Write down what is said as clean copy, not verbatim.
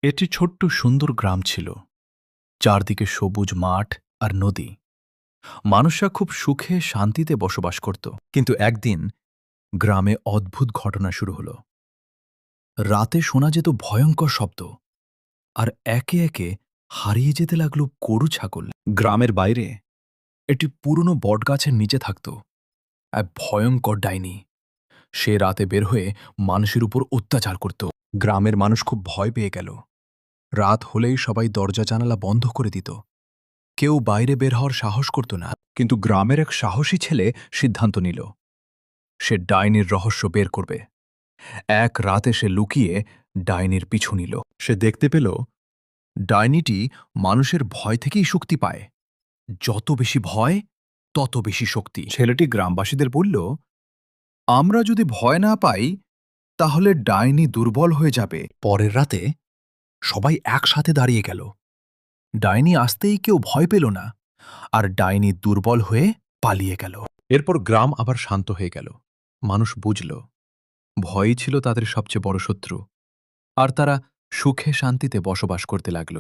এটি ছোট্ট সুন্দর গ্রাম ছিল। চারদিকে সবুজ মাঠ আর নদী। মানুষরা খুব সুখে শান্তিতে বসবাস করত। কিন্তু একদিন গ্রামে অদ্ভুত ঘটনা শুরু হল। রাতে শোনা যেত ভয়ঙ্কর শব্দ, আর একে একে হারিয়ে যেতে লাগলো গরু ছাগল। গ্রামের বাইরে একটি পুরনো বটগাছের নিচে থাকত এক ভয়ঙ্কর ডাইনি। সে রাতে বের হয়ে মানুষের উপর অত্যাচার করত। গ্রামের মানুষ খুব ভয় পেয়ে গেল। রাত হলেই সবাই দরজা জানালা বন্ধ করে দিত। কেউ বাইরে বের হওয়ার সাহস করত না। কিন্তু গ্রামের এক সাহসী ছেলে সিদ্ধান্ত নিল, সে ডাইনির রহস্য বের করবে। এক রাতে সে লুকিয়ে ডাইনির পিছু নিল। সে দেখতে পেল ডাইনিটি মানুষের ভয় থেকেই শক্তি পায়। যত বেশি ভয়, তত বেশি শক্তি। ছেলেটি গ্রামবাসীদের বলল, আমরা যদি ভয় না পাই তাহলে ডাইনি দুর্বল হয়ে যাবে। পরের রাতে সবাই একসাথে দাঁড়িয়ে গেল। ডাইনি আসতেই কেউ ভয় পেল না, আর ডাইনি দুর্বল হয়ে পালিয়ে গেল। এরপর গ্রাম আবার শান্ত হয়ে গেল। মানুষ বুঝল, ভয়ই ছিল তাদের সবচেয়ে বড় শত্রু, আর তারা সুখে শান্তিতে বসবাস করতে লাগল।